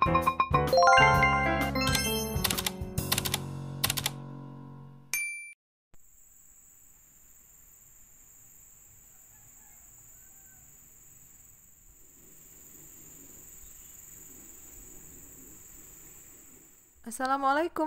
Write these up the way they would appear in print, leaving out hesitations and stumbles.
Assalamualaikum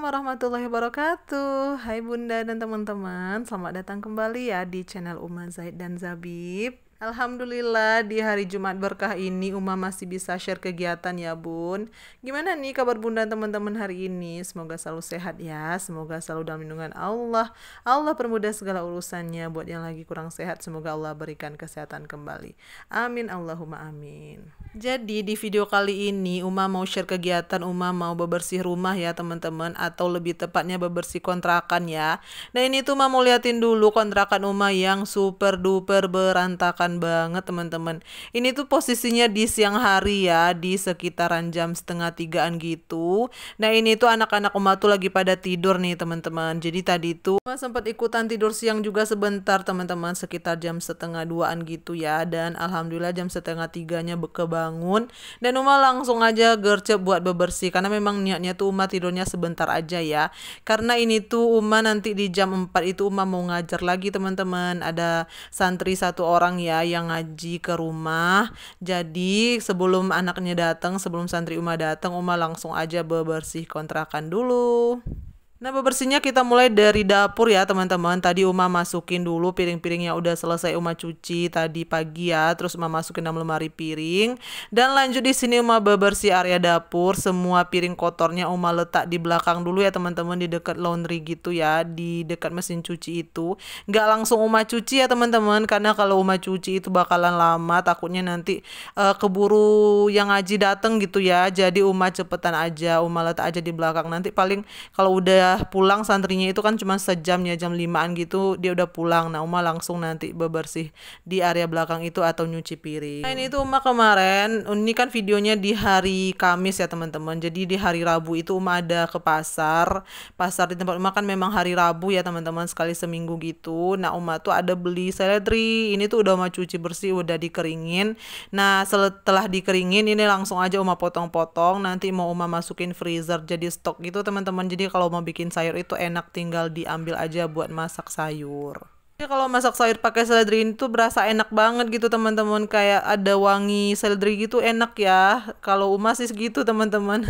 warahmatullahi wabarakatuh. Hai Bunda dan teman-teman, selamat datang kembali ya di channel Uma Zaid dan Zabib. Alhamdulillah di hari Jumat berkah ini Uma masih bisa share kegiatan ya Bun. Gimana nih kabar Bunda dan teman-teman hari ini? Semoga selalu sehat ya, semoga selalu dalam lindungan Allah. Allah permudah segala urusannya. Buat yang lagi kurang sehat, semoga Allah berikan kesehatan kembali. Amin Allahumma amin. Jadi di video kali ini Uma mau share kegiatan Uma mau bebersih rumah ya teman-teman, atau lebih tepatnya bebersih kontrakan ya. Nah ini tuh Uma mau liatin dulu kontrakan Uma yang super duper berantakan banget teman-teman. Ini tuh posisinya di siang hari ya, di sekitaran jam 2:30-an gitu. Nah ini tuh anak-anak Uma tuh lagi pada tidur nih teman-teman. Jadi tadi tuh Uma sempat ikutan tidur siang juga sebentar teman-teman, sekitar jam 1:30-an gitu ya. Dan alhamdulillah jam 2:30-nya kebangun dan Uma langsung aja gercep buat bebersih, karena memang niatnya tuh Uma tidurnya sebentar aja ya. Karena ini tuh Uma nanti di jam 4 itu Uma mau ngajar lagi teman-teman. Ada santri satu orang ya yang ngaji ke rumah. Jadi sebelum anaknya datang, sebelum santri Uma datang, Uma langsung aja bebersih kontrakan dulu. Nah bebersihnya kita mulai dari dapur ya teman-teman. Tadi Uma masukin dulu piring-piring yang udah selesai Uma cuci tadi pagi ya. Terus Uma masukin dalam lemari piring. Dan lanjut di sini Uma bebersih area dapur. Semua piring kotornya Uma letak di belakang dulu ya teman-teman, di dekat laundry gitu ya, di dekat mesin cuci itu. Nggak langsung Uma cuci ya teman-teman, karena kalau Uma cuci itu bakalan lama. Takutnya nanti keburu yang ngaji dateng gitu ya. Jadi Uma cepetan aja, Uma letak aja di belakang. Nanti paling kalau udah pulang santrinya itu kan cuma sejam ya, jam 5-an gitu dia udah pulang. Nah Uma langsung nanti bebersih di area belakang itu atau nyuci piring. Nah ini tuh Uma kemarin, ini kan videonya di hari Kamis ya teman-teman. Jadi di hari Rabu itu Uma ada ke pasar. Pasar di tempat Uma kan memang hari Rabu ya teman-teman, sekali seminggu gitu. Nah Uma tuh ada beli seledri. Ini tuh udah Uma cuci bersih, udah dikeringin. Nah setelah dikeringin ini langsung aja Uma potong-potong. Nanti mau Uma masukin freezer jadi stok gitu teman-teman. Jadi kalau mau bikin sayur itu enak, tinggal diambil aja buat masak sayur. Ya, kalau masak sayur pakai seledri itu berasa enak banget gitu teman-teman, kayak ada wangi seledri gitu, enak ya. Kalau Uma sih segitu teman-teman.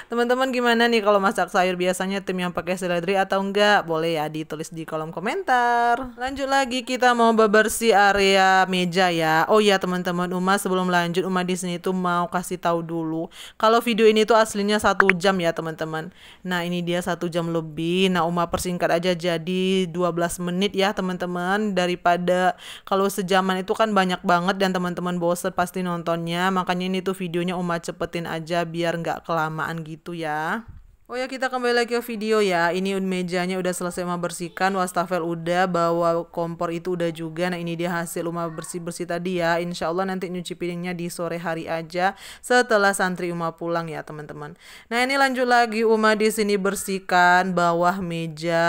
Teman-teman gimana nih kalau masak sayur, biasanya tim yang pakai seledri atau enggak? Boleh ya ditulis di kolom komentar. Lanjut lagi kita mau bebersih area meja ya. Oh ya teman-teman, Uma sebelum lanjut Uma di sini tuh mau kasih tahu dulu kalau video ini tuh aslinya 1 jam ya teman-teman. Nah ini dia 1 jam lebih. Nah Uma persingkat aja jadi 12 menit ya teman-teman, daripada kalau sejaman itu kan banyak banget dan teman-teman bosen pasti nontonnya. Makanya ini tuh videonya Uma cepetin aja biar nggak kelamaan gitu ya. Oh ya kita kembali lagi ke video ya. Ini mejanya udah selesai Uma bersihkan, wastafel udah, bawa kompor itu udah juga. Nah ini dia hasil Uma bersih-bersih tadi ya. Insya Allah nanti nyuci piringnya di sore hari aja setelah santri Uma pulang ya teman-teman. Nah ini lanjut lagi Uma di sini bersihkan bawah meja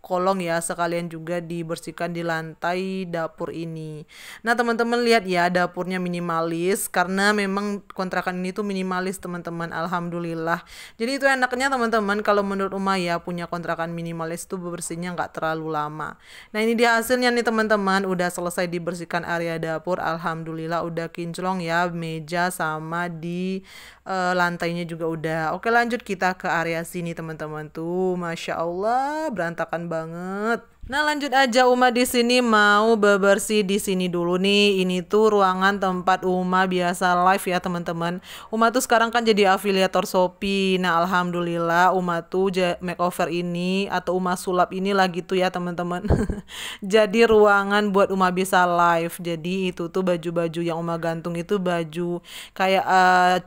kolong ya, sekalian juga dibersihkan di lantai dapur ini. Nah teman-teman lihat ya, dapurnya minimalis karena memang kontrakan ini tuh minimalis teman-teman. Alhamdulillah. Jadi itu enaknya teman-teman kalau menurut Uma ya, punya kontrakan minimalis tuh bebersihnya nggak terlalu lama. Nah ini dia hasilnya nih teman-teman, udah selesai dibersihkan area dapur. Alhamdulillah udah kinclong ya, meja sama di lantainya juga udah. Oke lanjut kita ke area sini teman-teman, tuh Masya Allah berantakan banget. Nah lanjut aja Uma di sini mau bebersih di sini dulu nih. Ini tuh ruangan tempat Uma biasa live ya teman-teman. Uma tuh sekarang kan jadi afiliator Shopee. Nah alhamdulillah Uma tuh makeover ini atau Uma sulap ini lagi tuh ya teman-teman. Jadi ruangan buat Uma bisa live. Jadi itu tuh baju-baju yang Uma gantung itu baju kayak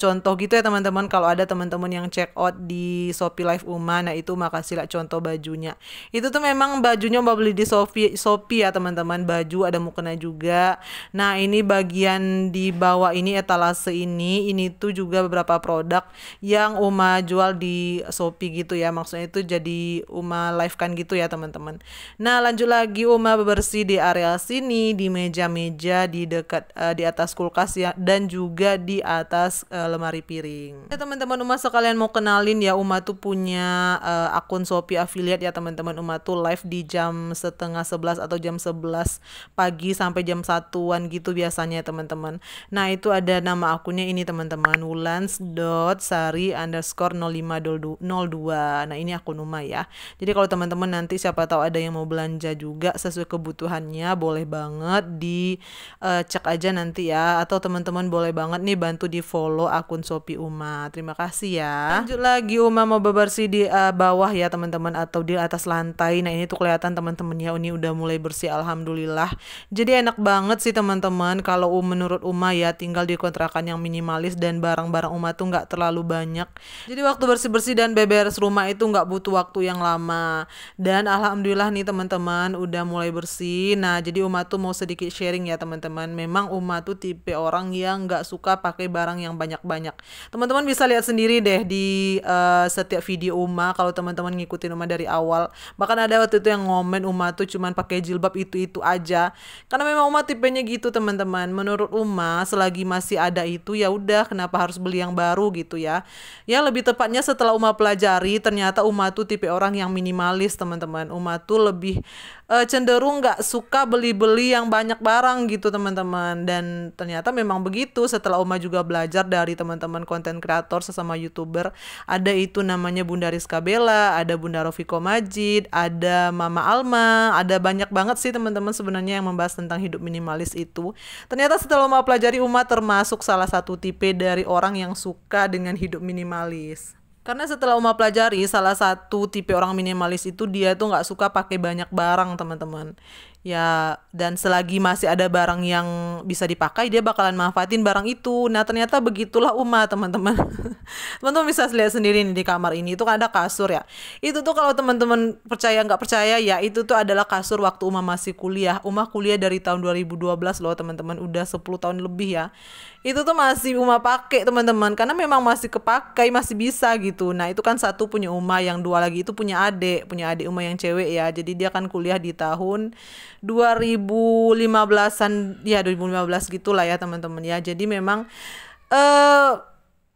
contoh gitu ya teman-teman. Kalau ada teman-teman yang check out di Shopee Live Uma, nah itu Uma kasih lah contoh bajunya. Itu tuh memang bajunya Uma Uma beli di Shopee ya teman-teman, baju ada mukena juga. Nah ini bagian di bawah ini etalase ini tuh juga beberapa produk yang Uma jual di Shopee gitu ya, maksudnya itu jadi Uma live kan gitu ya teman-teman. Nah lanjut lagi, Uma bebersih di area sini, di meja-meja, di dekat di atas kulkas ya, dan juga di atas lemari piring. Ya teman-teman, Uma sekalian mau kenalin ya, Uma tuh punya akun Shopee affiliate ya teman-teman. Uma tuh live di jam setengah 11 atau jam 11 pagi sampai jam 1-an gitu biasanya ya teman-teman. Nah itu ada nama akunnya ini teman-teman, wulans.sari_0502. Nah ini akun Uma ya. Jadi kalau teman-teman nanti siapa tahu ada yang mau belanja juga sesuai kebutuhannya, boleh banget di cek aja nanti ya, atau teman-teman boleh banget nih bantu di follow akun Shopee Uma. Terima kasih ya. Lanjut lagi, Uma mau bebersih di bawah ya teman-teman, atau di atas lantai. Nah ini tuh kelihatan teman-teman ya, ini udah mulai bersih alhamdulillah. Jadi enak banget sih teman-teman kalau menurut Uma ya, tinggal di kontrakan yang minimalis dan barang-barang Uma tuh nggak terlalu banyak. Jadi waktu bersih-bersih dan beberes rumah itu nggak butuh waktu yang lama. Dan alhamdulillah nih teman-teman udah mulai bersih. Nah jadi Uma tuh mau sedikit sharing ya teman-teman. Memang Uma tuh tipe orang yang nggak suka pakai barang yang banyak-banyak. Teman-teman bisa lihat sendiri deh di setiap video Uma, kalau teman-teman ngikutin Uma dari awal. Bahkan ada waktu itu yang ngomen Uma tuh cuman pakai jilbab itu aja. Karena memang Uma tipenya gitu teman-teman. Menurut Uma selagi masih ada itu ya udah, kenapa harus beli yang baru gitu ya. Ya lebih tepatnya setelah Uma pelajari, ternyata Uma tuh tipe orang yang minimalis teman-teman. Uma tuh lebih cenderung nggak suka beli-beli yang banyak barang gitu teman-teman. Dan ternyata memang begitu setelah Uma juga belajar dari teman-teman konten kreator sesama YouTuber. Ada itu namanya Bunda Rizka Bella, ada Bunda Rofiko Majid, ada Mama Alma, ada banyak banget sih teman-teman sebenarnya yang membahas tentang hidup minimalis itu. Ternyata setelah Uma pelajari, Uma termasuk salah satu tipe dari orang yang suka dengan hidup minimalis. Karena setelah Uma pelajari, salah satu tipe orang minimalis itu dia tuh nggak suka pakai banyak barang teman-teman. Ya, dan selagi masih ada barang yang bisa dipakai, dia bakalan manfaatin barang itu. Nah, ternyata begitulah Uma, teman-teman. Teman-teman bisa lihat sendiri nih di kamar ini, itu kan ada kasur ya. Itu tuh kalau teman-teman percaya nggak percaya ya, itu tuh adalah kasur waktu Uma masih kuliah. Uma kuliah dari tahun 2012 loh, teman-teman. Udah 10 tahun lebih ya. Itu tuh masih Uma pakai, teman-teman. Karena memang masih kepakai, masih bisa gitu. Nah, itu kan satu punya Uma, yang dua lagi itu punya adik Uma yang cewek ya. Jadi dia kan kuliah di tahun 2015-an ya, 2015 gitulah ya teman-teman ya. Jadi memang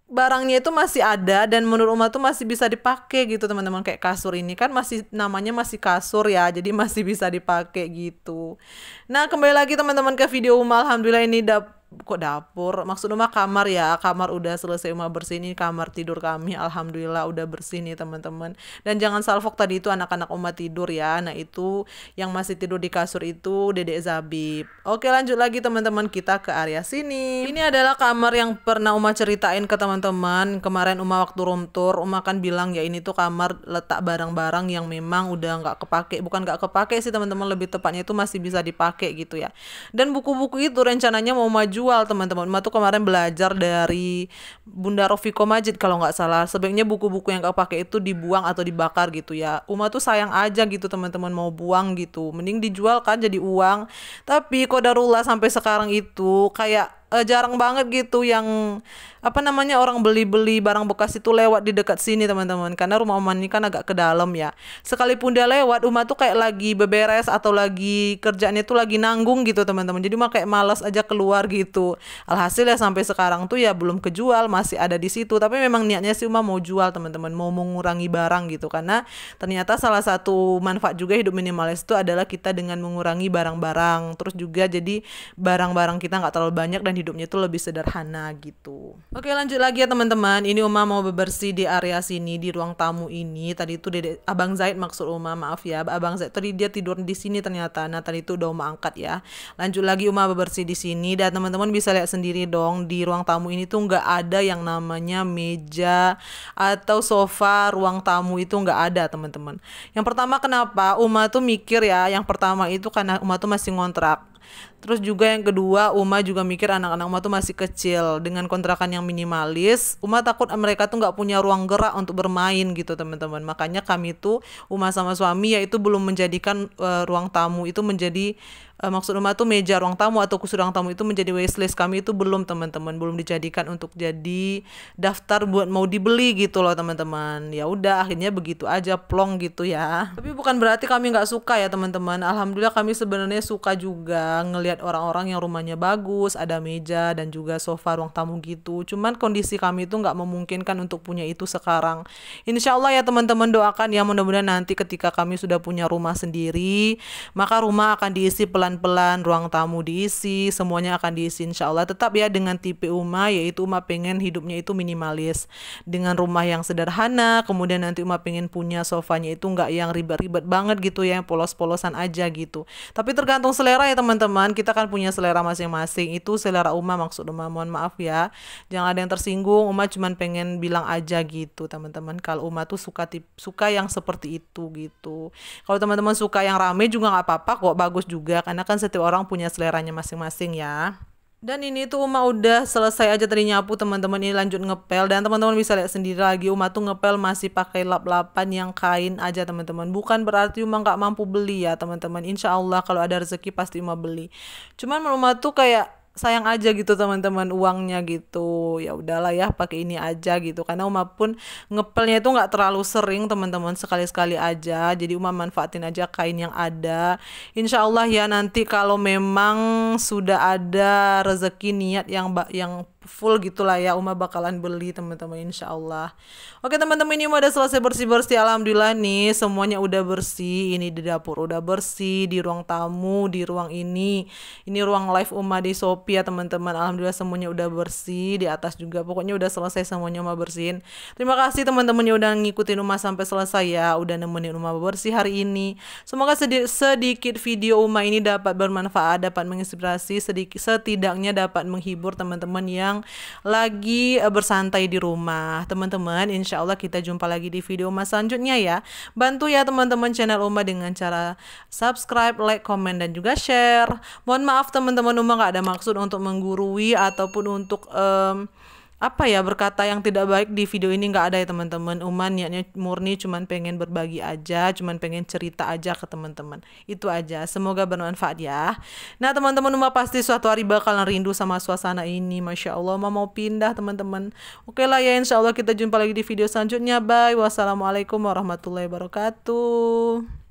barangnya itu masih ada dan menurut Uma tuh masih bisa dipakai gitu teman-teman. Kayak kasur ini kan masih namanya masih kasur ya, jadi masih bisa dipakai gitu. Nah kembali lagi teman-teman ke video Uma. Alhamdulillah ini kok dapur, maksud Uma kamar ya, kamar udah selesai Uma bersih. Ini kamar tidur kami, alhamdulillah udah bersih nih teman-teman. Dan jangan salfok, tadi itu anak-anak Uma tidur ya. Nah itu yang masih tidur di kasur itu Dedek Zabib. Oke lanjut lagi teman-teman, kita ke area sini. Ini adalah kamar yang pernah Uma ceritain ke teman-teman kemarin Uma waktu room tour. Uma kan bilang ya ini tuh kamar letak barang-barang yang memang udah nggak kepake. Bukan nggak kepake sih teman-teman, lebih tepatnya itu masih bisa dipakai gitu ya. Dan buku-buku itu rencananya mau jual teman-teman. Uma tuh kemarin belajar dari Bunda Rofiko Majid kalau nggak salah. Sebaiknya buku-buku yang nggak pakai itu dibuang atau dibakar gitu ya. Uma tuh sayang aja gitu teman-teman, mau buang gitu. Mending dijual kan jadi uang. Tapi qadarullah sampai sekarang itu kayak jarang banget gitu yang orang beli-beli barang bekas itu lewat di dekat sini teman-teman, karena rumah Uma ini kan agak ke dalam ya. Sekalipun dia lewat, Uma tuh kayak lagi beberes atau lagi kerjaannya tuh lagi nanggung gitu teman-teman, jadi Uma kayak malas aja keluar gitu. Alhasil ya sampai sekarang tuh ya belum kejual, masih ada di situ. Tapi memang niatnya sih Uma mau jual teman-teman, mau mengurangi barang gitu, karena ternyata salah satu manfaat juga hidup minimalis itu adalah kita dengan mengurangi barang-barang, terus juga jadi barang-barang kita nggak terlalu banyak dan hidupnya itu lebih sederhana gitu. Oke lanjut lagi ya teman-teman. Ini Uma mau bebersih di area sini, di ruang tamu ini. Tadi itu Abang Zaid, maksud Uma, maaf ya, Abang Zaid tadi dia tidur di sini ternyata. Nah tadi itu udah Uma angkat ya. Lanjut lagi Uma bebersih di sini, dan teman-teman bisa lihat sendiri dong, di ruang tamu ini tuh nggak ada yang namanya meja atau sofa. Ruang tamu itu nggak ada teman-teman. Yang pertama kenapa Uma tuh mikir ya, yang pertama itu karena Uma tuh masih ngontrak. Terus juga yang kedua, Uma juga mikir anak-anak Uma tuh masih kecil. Dengan kontrakan yang minimalis, Uma takut mereka tuh nggak punya ruang gerak untuk bermain gitu teman-teman. Makanya kami tuh, Uma sama suami yaitu belum menjadikan ruang tamu itu menjadi maksud Uma tuh meja ruang tamu atau kursi ruang tamu itu menjadi wishlist kami itu belum teman-teman, belum dijadikan untuk jadi daftar buat mau dibeli gitu loh teman-teman. Ya udah akhirnya begitu aja plong gitu ya. Tapi bukan berarti kami nggak suka ya teman-teman. Alhamdulillah kami sebenarnya suka juga ngelihat orang-orang yang rumahnya bagus, ada meja dan juga sofa ruang tamu gitu. Cuman kondisi kami itu nggak memungkinkan untuk punya itu sekarang. Insya Allah ya teman-teman, doakan ya mudah-mudahan nanti ketika kami sudah punya rumah sendiri, maka rumah akan diisi pelan-pelan, ruang tamu diisi, semuanya akan diisi insya Allah. Tetap ya dengan tipe Uma, yaitu Uma pengen hidupnya itu minimalis, dengan rumah yang sederhana, kemudian nanti Uma pengen punya sofanya itu nggak yang ribet-ribet banget gitu ya, yang polos-polosan aja gitu. Tapi tergantung selera ya teman-teman, kita kan punya selera masing-masing, itu selera Uma maksud Uma, mohon maaf ya, jangan ada yang tersinggung. Uma cuman pengen bilang aja gitu teman-teman, kalau Uma tuh suka yang seperti itu gitu. Kalau teman-teman suka yang rame juga nggak apa-apa kok, bagus juga, karena kan setiap orang punya seleranya masing-masing ya. Dan ini tuh Uma udah selesai aja tadi nyapu teman-teman, ini lanjut ngepel, dan teman-teman bisa lihat sendiri lagi Uma tuh ngepel masih pakai lap-lapan yang kain aja teman-teman. Bukan berarti Uma nggak mampu beli ya teman-teman, insya Allah kalau ada rezeki pasti Uma beli. Cuman Uma tuh kayak sayang aja gitu teman-teman uangnya gitu, ya udahlah ya pakai ini aja gitu, karena Uma pun ngepelnya itu nggak terlalu sering teman-teman, sekali-sekali aja, jadi Uma manfaatin aja kain yang ada. Insya Allah ya nanti kalau memang sudah ada rezeki niat yang full gitulah ya, Uma bakalan beli teman-teman insya Allah. Oke teman-teman, ini udah selesai bersih-bersih, alhamdulillah nih semuanya udah bersih. Ini di dapur udah bersih, di ruang tamu, di ruang ini ruang live Uma di Shopee ya teman-teman, alhamdulillah semuanya udah bersih. Di atas juga pokoknya udah selesai semuanya Uma bersihin. Terima kasih teman-teman yang udah ngikutin Uma sampai selesai ya, udah nemenin Uma bersih hari ini. Semoga sedikit video Uma ini dapat bermanfaat, dapat menginspirasi, setidaknya dapat menghibur teman-teman yang lagi bersantai di rumah. Teman-teman, insya Allah kita jumpa lagi di video Uma selanjutnya ya. Bantu ya teman-teman channel Uma dengan cara subscribe, like, komen, dan juga share. Mohon maaf teman-teman, Uma gak ada maksud untuk menggurui ataupun untuk berkata yang tidak baik di video ini, nggak ada ya teman-teman. Uma niatnya murni cuman pengen berbagi aja, cuman pengen cerita aja ke teman-teman, itu aja. Semoga bermanfaat ya. Nah teman-teman, Uma pasti suatu hari bakalan rindu sama suasana ini, masya Allah. Uma mau pindah teman-teman. Oke lah ya, insya Allah kita jumpa lagi di video selanjutnya. Bye, wassalamualaikum warahmatullahi wabarakatuh.